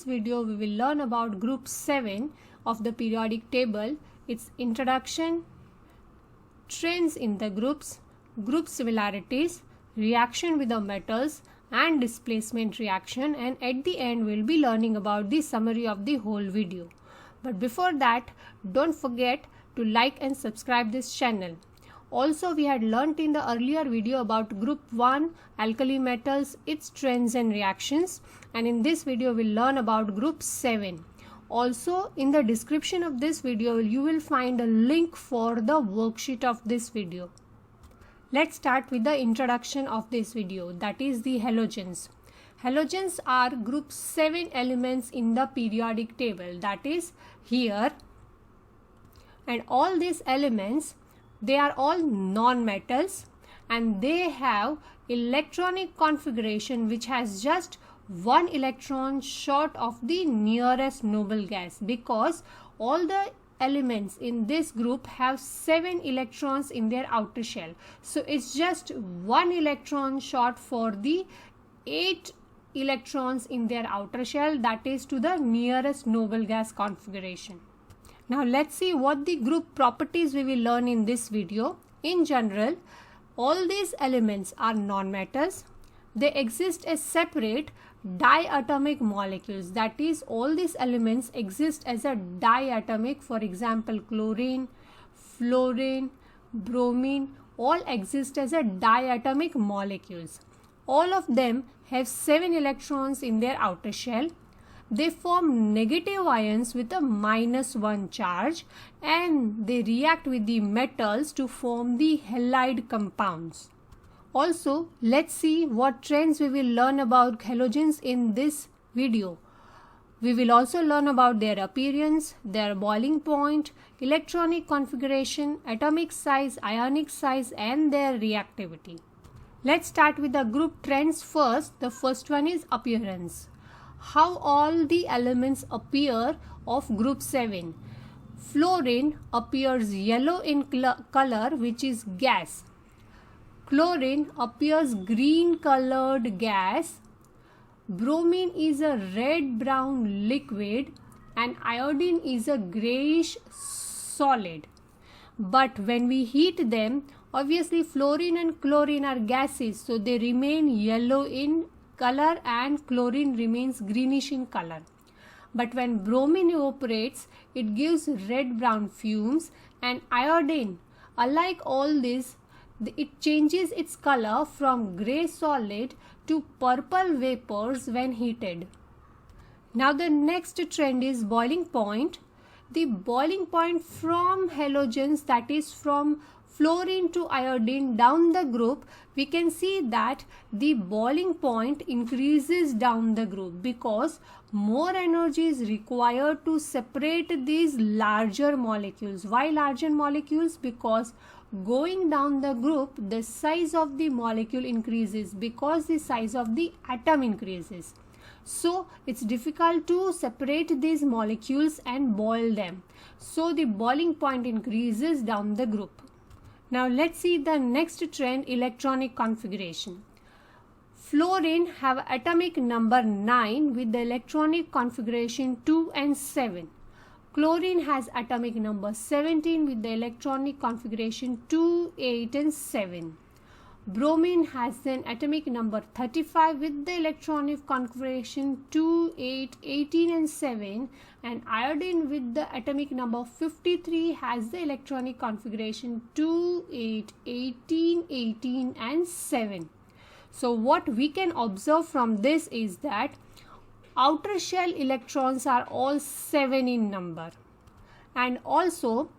video we will learn about group 7 of the periodic table, its introduction, trends in the groups, group similarities, reaction with the metals and displacement reaction, and at the end we will be learning about the summary of the whole video. But before that, don't forget to like and subscribe this channel. Also, we had learnt in the earlier video about group 1 alkali metals, its trends and reactions, and in this video we'll learn about group 7. Also, in the description of this video you will find a link for the worksheet of this video. Let's start with the introduction of this video, that is the halogens. Halogens are group 7 elements in the periodic table, that is here, and all these elements, they are all non-metals and they have electronic configuration which has just one electron short of the nearest noble gas, because all the elements in this group have 7 electrons in their outer shell. So it's just one electron short for the 8 electrons in their outer shell, that is to the nearest noble gas configuration. Now let's see what the group properties we will learn in this video. In general, all these elements are non-metals. They exist as separate diatomic molecules, that is all these elements exist as a diatomic. For example, chlorine, fluorine, bromine all exist as a diatomic molecules. All of them have 7 electrons in their outer shell. They form negative ions with a -1 charge and they react with the metals to form the halide compounds. Also, let's see what trends we will learn about halogens in this video. We will also learn about their appearance, their boiling point, electronic configuration, atomic size, ionic size, and their reactivity. Let's start with the group trends first. The first one is appearance. How all the elements appear of group 7. Fluorine appears yellow in color, which is gas. Chlorine appears green colored gas. Bromine is a red-brown liquid and iodine is a grayish solid. But when we heat them, obviously fluorine and chlorine are gases, so they remain yellow in color and chlorine remains greenish in color. But when bromine evaporates, it gives red-brown fumes, and iodine, unlike all this, it changes its color from grey solid to purple vapors when heated. Now the next trend is boiling point. The boiling point from halogens, that is from fluorine to iodine down the group, we can see that the boiling point increases down the group because more energy is required to separate these larger molecules. Why larger molecules? Because going down the group, the size of the molecule increases because the size of the atom increases. So it's difficult to separate these molecules and boil them. So the boiling point increases down the group. Now let's see the next trend, electronic configuration. Fluorine have atomic number 9 with the electronic configuration 2 and 7. Chlorine has atomic number 17 with the electronic configuration 2, 8 and 7. Bromine has an atomic number 35 with the electronic configuration 2, 8, 18 and 7, and iodine with the atomic number 53 has the electronic configuration 2, 8, 18, 18 and 7. So what we can observe from this is that outer shell electrons are all 7 in number, and also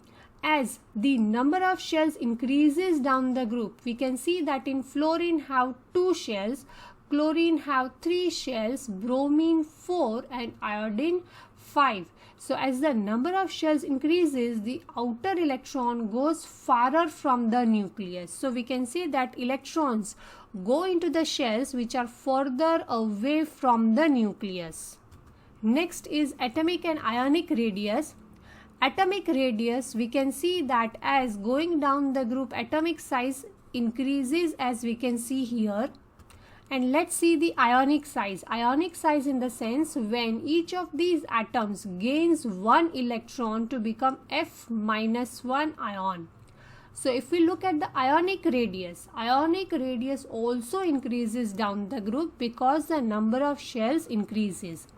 as the number of shells increases down the group, we can see that in fluorine have 2 shells, chlorine have 3 shells, bromine 4 and iodine 5. So as the number of shells increases, the outer electron goes farther from the nucleus. So we can see that electrons go into the shells which are further away from the nucleus. Next is atomic and ionic radius. Atomic radius, we can see that as going down the group, atomic size increases as we can see here, And let's see the ionic size. Ionic size in the sense when each of these atoms gains one electron to become F-1 ion. So if we look at the ionic radius also increases down the group because the number of shells increases.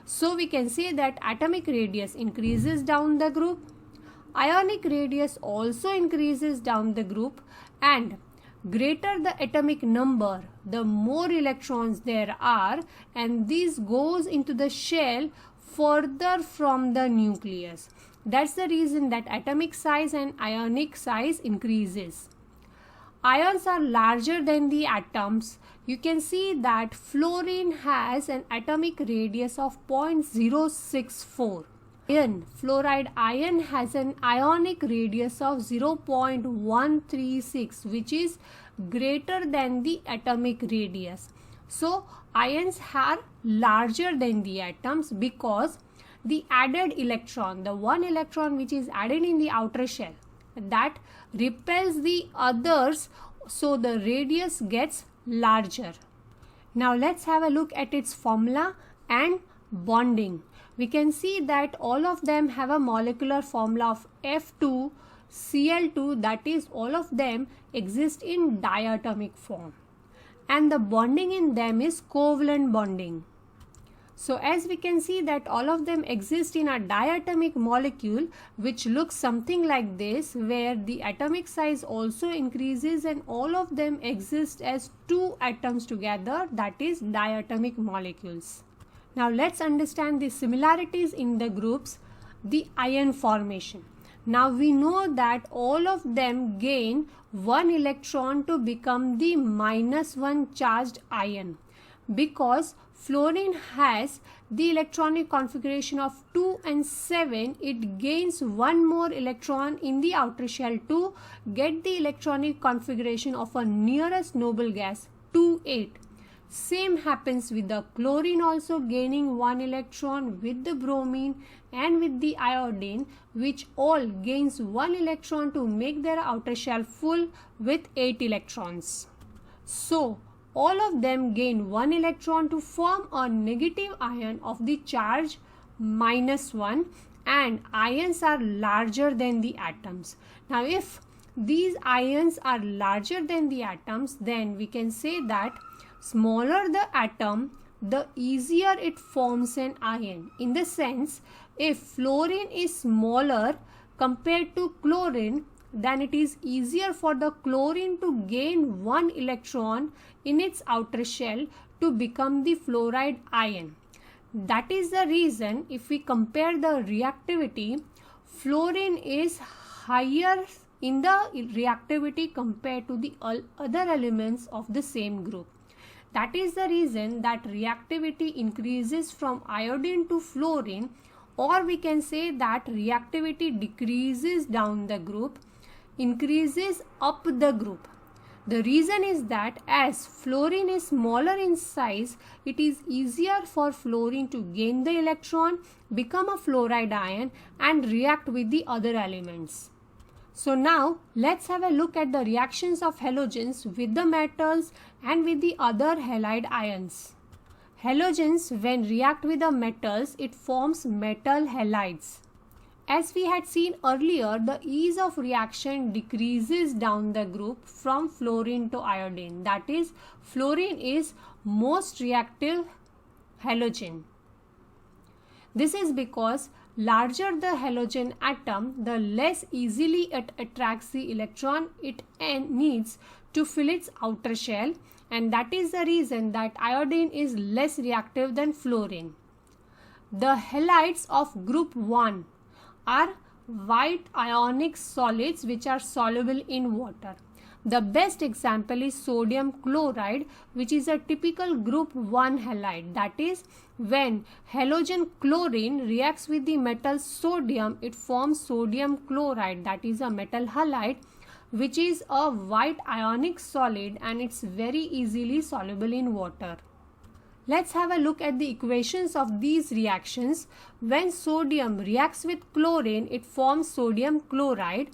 So we can say that atomic radius increases down the group, ionic radius also increases down the group, and greater the atomic number, the more electrons there are, and this goes into the shell further from the nucleus. That's the reason that atomic size and ionic size increases. Ions are larger than the atoms. You can see that fluorine has an atomic radius of 0.064. Fluoride ion has an ionic radius of 0.136, which is greater than the atomic radius. So ions are larger than the atoms because the added electron, the one electron which is added in the outer shell, that repels the others, so the radius gets larger. Now let's have a look at its formula and bonding. We can see that all of them have a molecular formula of F2Cl2, that is, all of them exist in diatomic form, and the bonding in them is covalent bonding. So as we can see that all of them exist in a diatomic molecule which looks something like this, where the atomic size also increases and all of them exist as two atoms together, that is diatomic molecules. Now let's understand the similarities in the groups, the ion formation. Now we know that all of them gain one electron to become the -1 charged ion, because fluorine has the electronic configuration of 2 and 7. It gains one more electron in the outer shell to get the electronic configuration of a nearest noble gas 2,8. Same happens with the chlorine, also gaining one electron, with the bromine and with the iodine, which all gains one electron to make their outer shell full with 8 electrons. So all of them gain one electron to form a negative ion of the charge -1, and ions are larger than the atoms. Now if these ions are larger than the atoms, then we can say that smaller the atom, the easier it forms an ion. In the sense, if fluorine is smaller compared to chlorine, then it is easier for the chlorine to gain one electron in its outer shell to become the fluoride ion. That is the reason if we compare the reactivity, fluorine is higher in the reactivity compared to the other elements of the same group. That is the reason that reactivity increases from iodine to fluorine, or we can say that reactivity decreases down the group, increases up the group. The reason is that as fluorine is smaller in size, it is easier for fluorine to gain the electron, become a fluoride ion, and react with the other elements. So now let's have a look at the reactions of halogens with the metals and with the other halide ions. Halogens, when react with the metals, it forms metal halides. As we had seen earlier, the ease of reaction decreases down the group from fluorine to iodine. That is, fluorine is most reactive halogen. This is because larger the halogen atom, the less easily it attracts the electron it needs to fill its outer shell, and that is the reason that iodine is less reactive than fluorine. The halides of group 1 are white ionic solids which are soluble in water. The best example is sodium chloride, which is a typical group 1 halide. That is, when halogen chlorine reacts with the metal sodium, it forms sodium chloride, that is a metal halide, which is a white ionic solid and it's very easily soluble in water. Let's have a look at the equations of these reactions. When sodium reacts with chlorine, it forms sodium chloride.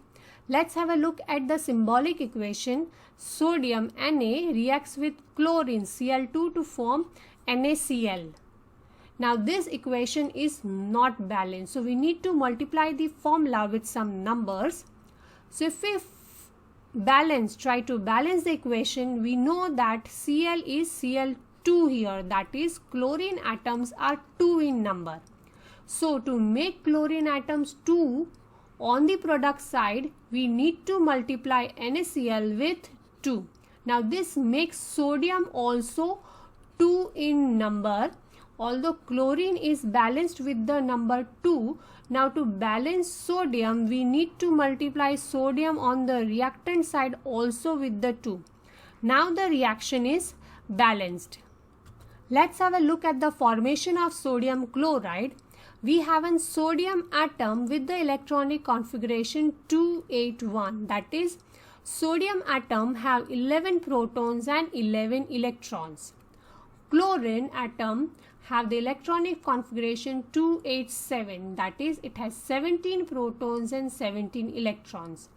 Let's have a look at the symbolic equation. Sodium Na reacts with chlorine Cl2 to form NaCl. Now this equation is not balanced, so we need to multiply the formula with some numbers. So if we try to balance the equation, we know that Cl is Cl2 here, that is chlorine atoms are 2 in number. So to make chlorine atoms 2 on the product side, we need to multiply NaCl with 2. Now this makes sodium also 2 in number. Although chlorine is balanced with the number 2, now to balance sodium, we need to multiply sodium on the reactant side also with the 2. Now the reaction is balanced. Let's have a look at the formation of sodium chloride. We have a sodium atom with the electronic configuration 281. That is, sodium atom have 11 protons and 11 electrons. Chlorine atom have the electronic configuration 287. That is, it has 17 protons and 17 electrons.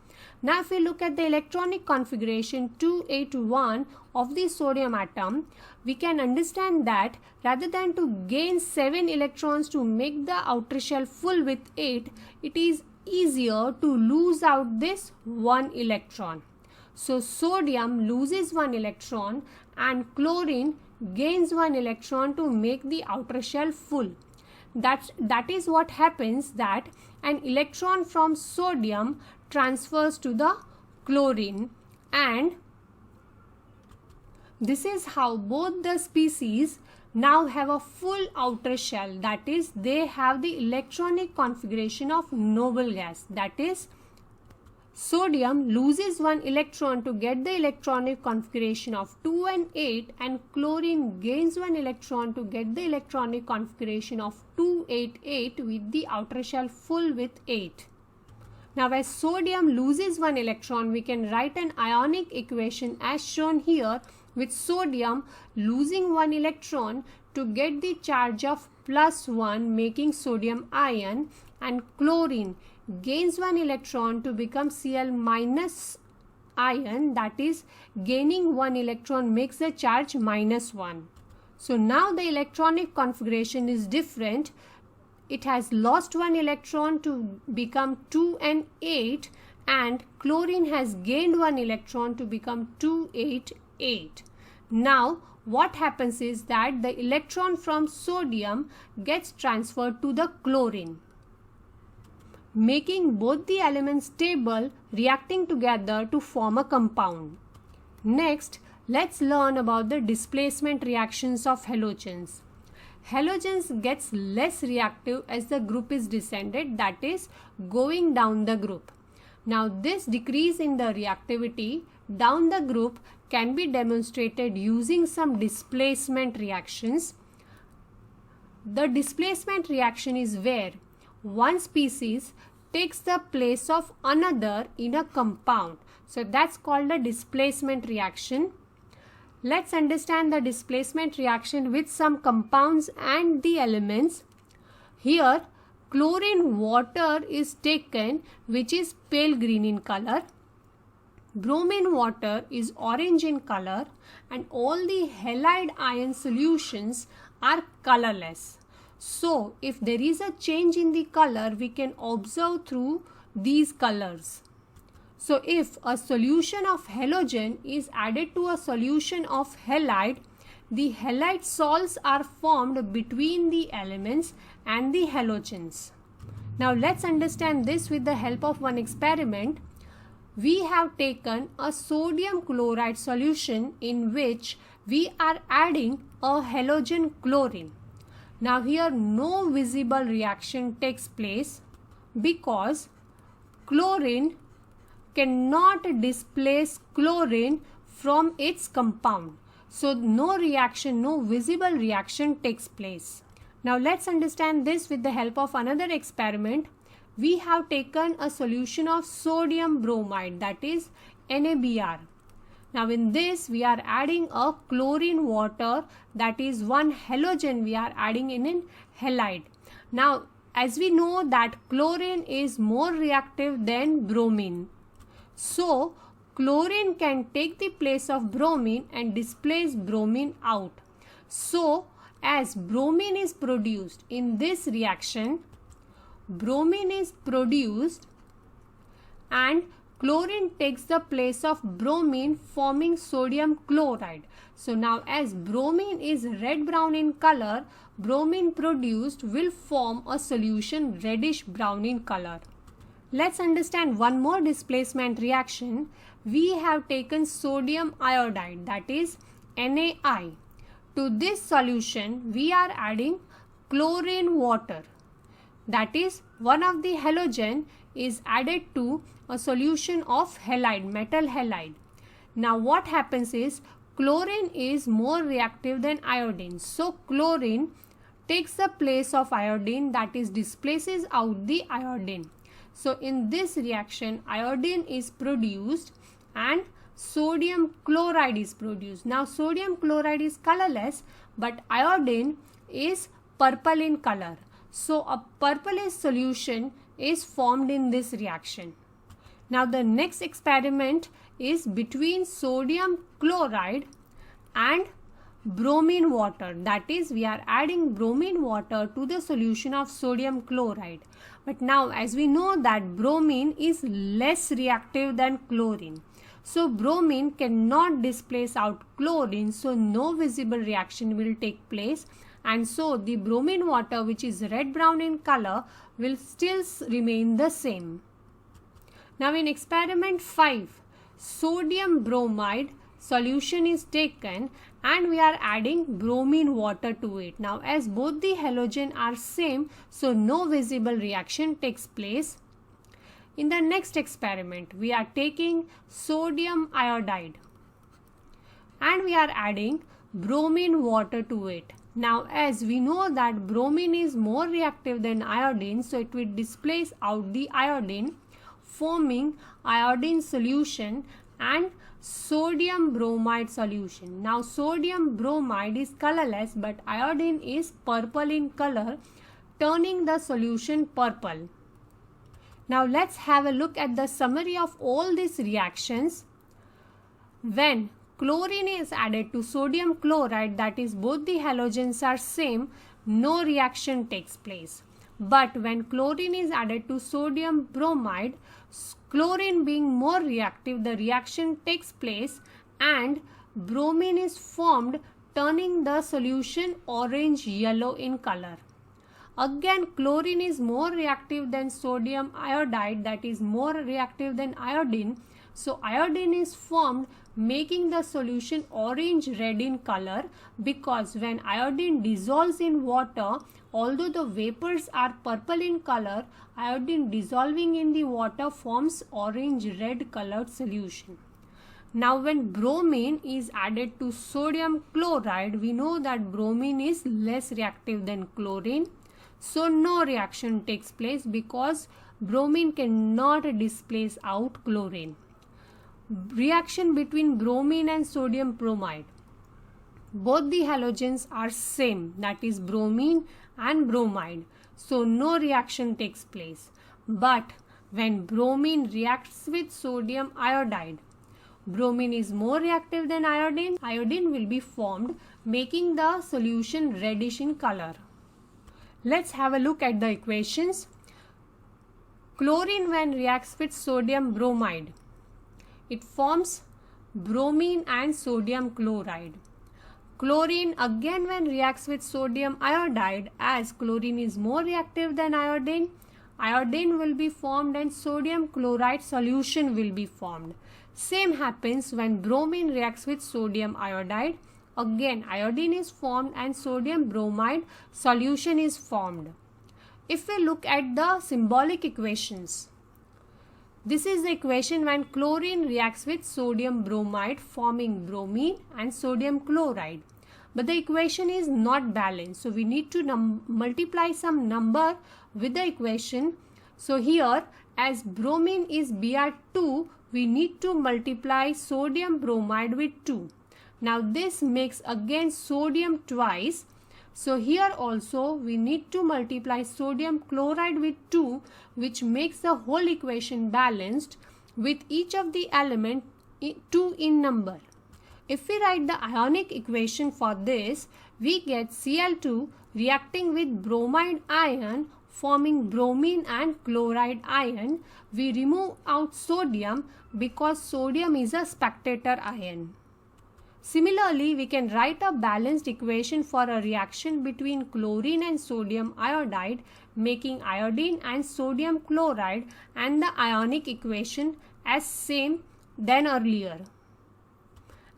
Now if we look at the electronic configuration 281 of the sodium atom, we can understand that rather than to gain 7 electrons to make the outer shell full with 8, it is easier to lose out this 1 electron. So sodium loses 1 electron and chlorine gains 1 electron to make the outer shell full. That is what happens, that an electron from sodium transfers to the chlorine, and this is how both the species now have a full outer shell. That is, they have the electronic configuration of noble gas. That is, sodium loses 1 electron to get the electronic configuration of 2 and 8, and chlorine gains 1 electron to get the electronic configuration of 288 with the outer shell full with 8. Now as sodium loses 1 electron, we can write an ionic equation as shown here, with sodium losing 1 electron to get the charge of +1 making sodium ion, and chlorine gains 1 electron to become Cl- ion, that is, gaining 1 electron makes the charge -1. So now the electronic configuration is different. It has lost 1 electron to become 2 and 8, and chlorine has gained 1 electron to become 288. Now what happens is that the electron from sodium gets transferred to the chlorine, making both the elements stable, reacting together to form a compound. Next, let's learn about the displacement reactions of halogens. Halogens gets less reactive as the group is descended, that is, going down the group. Now this decrease in the reactivity down the group can be demonstrated using some displacement reactions. The displacement reaction is where one species takes the place of another in a compound. So that's called a displacement reaction. Let's understand the displacement reaction with some compounds and the elements. Here chlorine water is taken, which is pale green in color. Bromine water is orange in color, and all the halide ion solutions are colorless. So if there is a change in the color, we can observe through these colors. So if a solution of halogen is added to a solution of halide, the halide salts are formed between the elements and the halogens. Now let's understand this with the help of one experiment. We have taken a sodium chloride solution in which we are adding a halogen chlorine. Now here no visible reaction takes place because chlorine cannot displace chlorine from its compound. So no reaction, no visible reaction takes place. Now let's understand this with the help of another experiment. We have taken a solution of sodium bromide, that is NaBr. Now in this we are adding a chlorine water, that is one halogen we are adding in an halide. Now as we know that chlorine is more reactive than bromine. So chlorine can take the place of bromine and displace bromine out. So as bromine is produced in this reaction, bromine is produced and chlorine takes the place of bromine, forming sodium chloride. So now as bromine is red brown in color, bromine produced will form a solution reddish brown in color. Let's understand one more displacement reaction. We have taken sodium iodide, that is NaI. To this solution we are adding chlorine water, that is one of the halogen is added to a solution of halide, metal halide. Now what happens is chlorine is more reactive than iodine. So chlorine takes the place of iodine, that is displaces out the iodine. So in this reaction iodine is produced and sodium chloride is produced. Now sodium chloride is colorless but iodine is purple in color. So a purplish solution is formed in this reaction. Now the next experiment is between sodium chloride and bromine water, that is we are adding bromine water to the solution of sodium chloride. But now as we know that bromine is less reactive than chlorine, so bromine cannot displace out chlorine, so no visible reaction will take place, and so the bromine water, which is red brown in color, will still remain the same. Now in experiment 5, sodium bromide solution is taken and we are adding bromine water to it. Now as both the halogen are same, so no visible reaction takes place. In the next experiment we are taking sodium iodide and we are adding bromine water to it. Now as we know that bromine is more reactive than iodine, so it will displace out the iodine, forming iodine solution and sodium bromide solution. Now sodium bromide is colorless but iodine is purple in color, turning the solution purple. Now let's have a look at the summary of all these reactions. When chlorine is added to sodium chloride, that is both the halogens are same, no reaction takes place. But when chlorine is added to sodium bromide, chlorine being more reactive, the reaction takes place and bromine is formed, turning the solution orange yellow in color. Again chlorine is more reactive than sodium iodide, that is more reactive than iodine, so iodine is formed, making the solution orange red in color, because when iodine dissolves in water, although the vapors are purple in color, iodine dissolving in the water forms orange red colored solution. Now when bromine is added to sodium chloride, we know that bromine is less reactive than chlorine, so no reaction takes place because bromine cannot displace out chlorine. Reaction between bromine and sodium bromide. Both the halogens are same, that is bromine and bromide, so no reaction takes place. But when bromine reacts with sodium iodide, bromine is more reactive than iodine, iodine will be formed, making the solution reddish in color. Let's have a look at the equations. Chlorine when reacts with sodium bromide, it forms bromine and sodium chloride. Chlorine again when reacts with sodium iodide, as chlorine is more reactive than iodine, iodine will be formed and sodium chloride solution will be formed. Same happens when bromine reacts with sodium iodide. Again iodine is formed and sodium bromide solution is formed. If we look at the symbolic equations, this is the equation when chlorine reacts with sodium bromide, forming bromine and sodium chloride. But the equation is not balanced, so we need to multiply some number with the equation. So here as bromine is Br2, we need to multiply sodium bromide with 2. Now this makes again sodium twice. So here also we need to multiply sodium chloride with 2, which makes the whole equation balanced. with each of the element 2 in number. If we write the ionic equation for this, we get Cl2 reacting with bromide ion forming bromine and chloride ion. We remove out sodium because sodium is a spectator ion. Similarly, we can write a balanced equation for a reaction between chlorine and sodium iodide, making iodine and sodium chloride, and the ionic equation as same than earlier.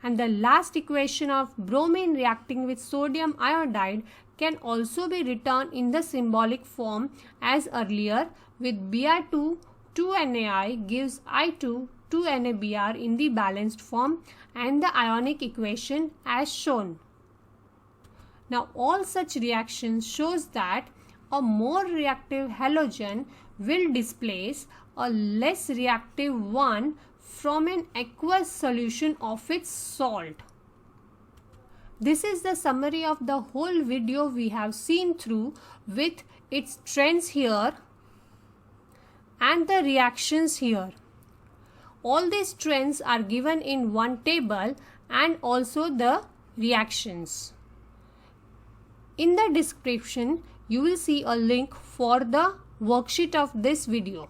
And the last equation of bromine reacting with sodium iodide can also be written in the symbolic form as earlier, with Br2 2NaI gives I2 2NaBr in the balanced form, and the ionic equation as shown. Now all such reactions shows that a more reactive halogen will displace a less reactive one from an aqueous solution of its salt. This is the summary of the whole video we have seen through, with its trends here and the reactions here. All these trends are given in one table and also the reactions. In the description, you will see a link for the worksheet of this video.